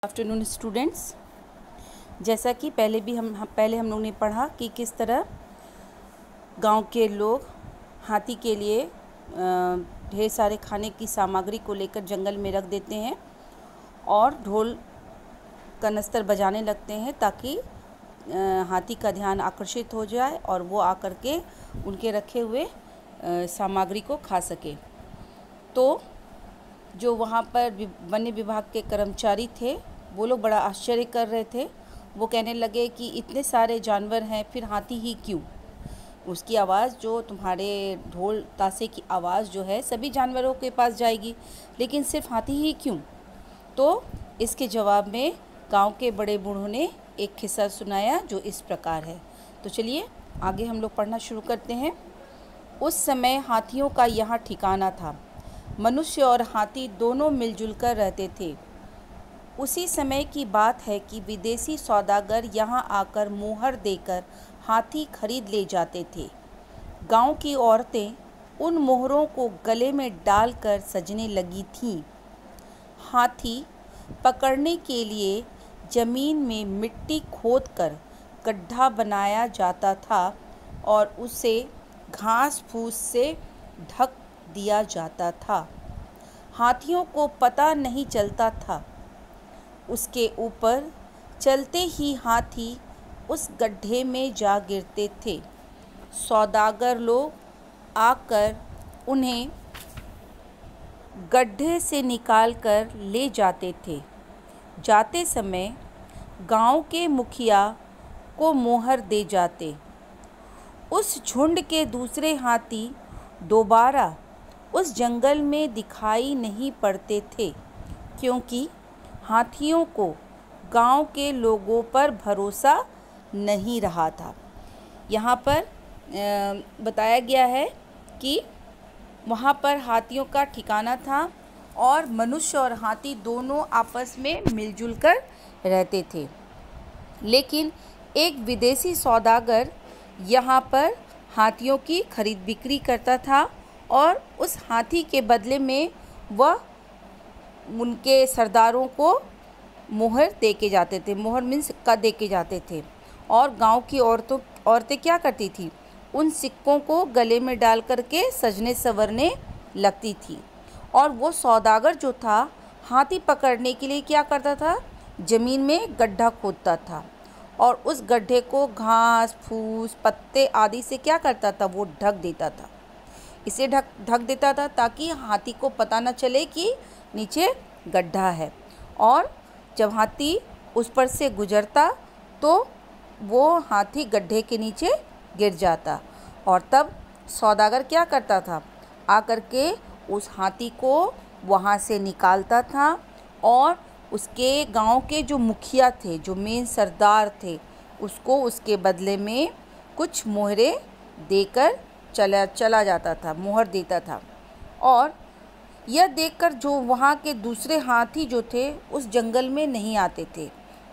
Afternoon students, जैसा कि पहले हम लोग ने पढ़ा कि किस तरह गांव के लोग हाथी के लिए ढेर सारे खाने की सामग्री को लेकर जंगल में रख देते हैं और ढोल कनस्तर बजाने लगते हैं ताकि हाथी का ध्यान आकर्षित हो जाए और वो आकर के उनके रखे हुए सामग्री को खा सके। तो जो वहाँ पर वन्य विभाग के कर्मचारी थे वो लोग बड़ा आश्चर्य कर रहे थे। वो कहने लगे कि इतने सारे जानवर हैं, फिर हाथी ही क्यों? उसकी आवाज़, जो तुम्हारे ढोल ताशे की आवाज़ जो है सभी जानवरों के पास जाएगी, लेकिन सिर्फ हाथी ही क्यों? तो इसके जवाब में गांव के बड़े बूढ़ों ने एक किस्सा सुनाया जो इस प्रकार है। तो चलिए आगे हम लोग पढ़ना शुरू करते हैं। उस समय हाथियों का यहाँ ठिकाना था। मनुष्य और हाथी दोनों मिलजुल कर रहते थे। उसी समय की बात है कि विदेशी सौदागर यहाँ आकर मोहर देकर हाथी खरीद ले जाते थे। गांव की औरतें उन मोहरों को गले में डालकर सजने लगी थीं। हाथी पकड़ने के लिए जमीन में मिट्टी खोदकर गड्ढा बनाया जाता था और उसे घास फूस से ढक दिया जाता था। हाथियों को पता नहीं चलता था। उसके ऊपर चलते ही हाथी उस गड्ढे में जा गिरते थे। सौदागर लोग आकर उन्हें गड्ढे से निकालकर ले जाते थे। जाते समय गांव के मुखिया को मोहर दे जाते। उस झुंड के दूसरे हाथी दोबारा उस जंगल में दिखाई नहीं पड़ते थे, क्योंकि हाथियों को गांव के लोगों पर भरोसा नहीं रहा था। यहाँ पर बताया गया है कि वहाँ पर हाथियों का ठिकाना था और मनुष्य और हाथी दोनों आपस में मिलजुल कर रहते थे। लेकिन एक विदेशी सौदागर यहाँ पर हाथियों की खरीद बिक्री करता था और उस हाथी के बदले में वह उनके सरदारों को मोहर दे के जाते थे। मोहर मीन्स सिक्का दे के जाते थे। और गांव की औरतें क्या करती थी? उन सिक्कों को गले में डाल करके सजने संवरने लगती थी। और वो सौदागर जो था हाथी पकड़ने के लिए क्या करता था? ज़मीन में गड्ढा खोदता था और उस गड्ढे को घास फूस पत्ते आदि से क्या करता था? वो ढक देता था। इसे ढक देता था ताकि हाथी को पता न चले कि नीचे गड्ढा है। और जब हाथी उस पर से गुजरता तो वो हाथी गड्ढे के नीचे गिर जाता और तब सौदागर क्या करता था? आकर के उस हाथी को वहाँ से निकालता था और उसके गांव के जो मुखिया थे, जो मेन सरदार थे, उसको उसके बदले में कुछ मोहरें देकर चला जाता था, मोहर देता था। और यह देखकर जो वहाँ के दूसरे हाथी जो थे उस जंगल में नहीं आते थे,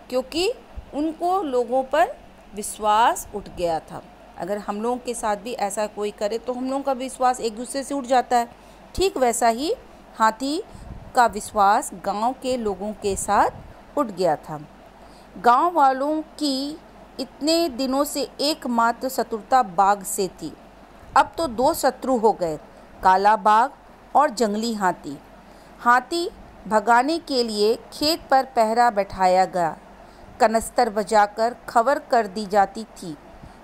क्योंकि उनको लोगों पर विश्वास उठ गया था। अगर हम लोगों के साथ भी ऐसा कोई करे तो हम लोगों का विश्वास एक दूसरे से उठ जाता है। ठीक वैसा ही हाथी का विश्वास गांव के लोगों के साथ उठ गया था। गांव वालों की इतने दिनों से एकमात्र शत्रुता बाघ से थी। अब तो दो शत्रु हो गए, काला बाघ और जंगली हाथी। हाथी भगाने के लिए खेत पर पहरा बैठाया गया। कनस्तर बजाकर खबर कर दी जाती थी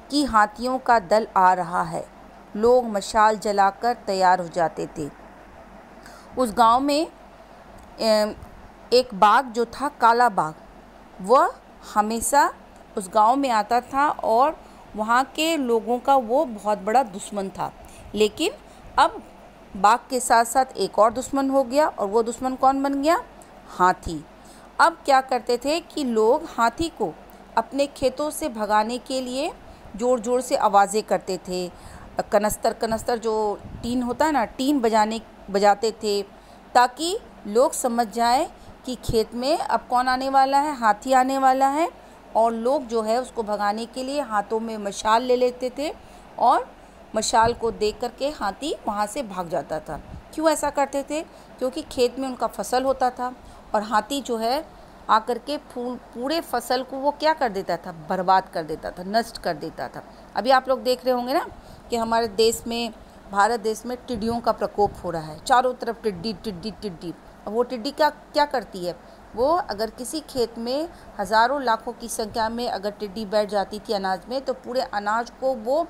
कि हाथियों का दल आ रहा है। लोग मशाल जलाकर तैयार हो जाते थे। उस गांव में एक बाघ जो था, काला बाघ, वह हमेशा उस गांव में आता था और वहाँ के लोगों का वो बहुत बड़ा दुश्मन था। लेकिन अब बाघ के साथ साथ एक और दुश्मन हो गया और वो दुश्मन कौन बन गया? हाथी। अब क्या करते थे कि लोग हाथी को अपने खेतों से भगाने के लिए ज़ोर ज़ोर से आवाज़ें करते थे। कनस्तर जो टीन होता है ना, टीन बजाते थे ताकि लोग समझ जाए कि खेत में अब कौन आने वाला है? हाथी आने वाला है। और लोग जो है उसको भगाने के लिए हाथों में मशाल ले लेते थे और मशाल को देख करके हाथी वहाँ से भाग जाता था। क्यों ऐसा करते थे? क्योंकि खेत में उनका फसल होता था और हाथी जो है आकर के पूरे फसल को वो क्या कर देता था, बर्बाद कर देता था, नष्ट कर देता था। अभी आप लोग देख रहे होंगे ना कि हमारे देश में, भारत देश में टिड्डियों का प्रकोप हो रहा है, चारों तरफ टिड्डी टिड्डी टिड्डी। अब वो टिड्डी क्या करती है, वो अगर किसी खेत में हज़ारों लाखों की संख्या में अगर टिड्डी बैठ जाती थी अनाज में, तो पूरे अनाज को वो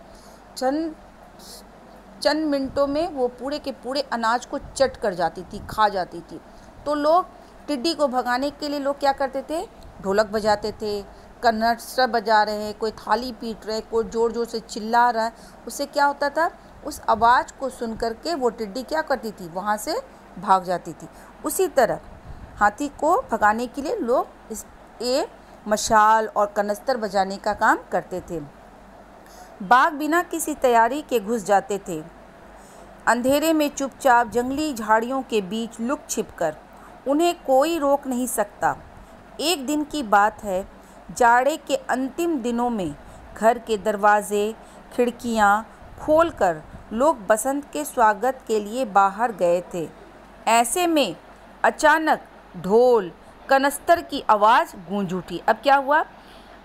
चंद मिनटों में वो पूरे के पूरे अनाज को चट कर जाती थी, खा जाती थी। तो लोग टिड्डी को भगाने के लिए लोग क्या करते थे, ढोलक बजाते थे, कनस्तर बजा रहे हैं, कोई थाली पीट रहे, कोई ज़ोर ज़ोर से चिल्ला रहा है। उससे क्या होता था, उस आवाज़ को सुन करके वो टिड्डी क्या करती थी, वहाँ से भाग जाती थी। उसी तरह हाथी को भगाने के लिए लोग ये मशाल और कनस्तर बजाने का काम करते थे। बाघ बिना किसी तैयारी के घुस जाते थे, अंधेरे में चुपचाप जंगली झाड़ियों के बीच लुक छिपकर। उन्हें कोई रोक नहीं सकता। एक दिन की बात है, जाड़े के अंतिम दिनों में घर के दरवाजे खिड़कियां खोलकर लोग बसंत के स्वागत के लिए बाहर गए थे। ऐसे में अचानक ढोल कनस्तर की आवाज़ गूंज उठी। अब क्या हुआ,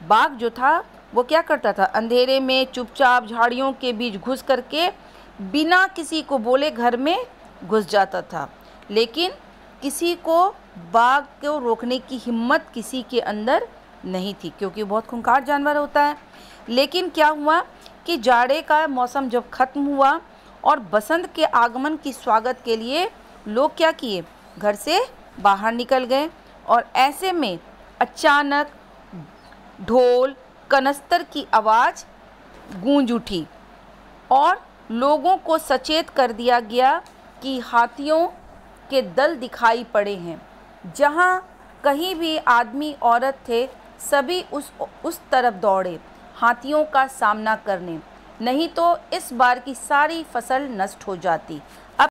बाघ जो था वो क्या करता था, अंधेरे में चुपचाप झाड़ियों के बीच घुस करके बिना किसी को बोले घर में घुस जाता था। लेकिन किसी को बाघ को रोकने की हिम्मत किसी के अंदर नहीं थी, क्योंकि बहुत खूंखार जानवर होता है। लेकिन क्या हुआ कि जाड़े का मौसम जब ख़त्म हुआ और बसंत के आगमन की स्वागत के लिए लोग क्या किए, घर से बाहर निकल गए। और ऐसे में अचानक ढोल कनस्तर की आवाज़ गूंज उठी और लोगों को सचेत कर दिया गया कि हाथियों के दल दिखाई पड़े हैं। जहां कहीं भी आदमी औरत थे, सभी उस तरफ दौड़े हाथियों का सामना करने, नहीं तो इस बार की सारी फसल नष्ट हो जाती। अब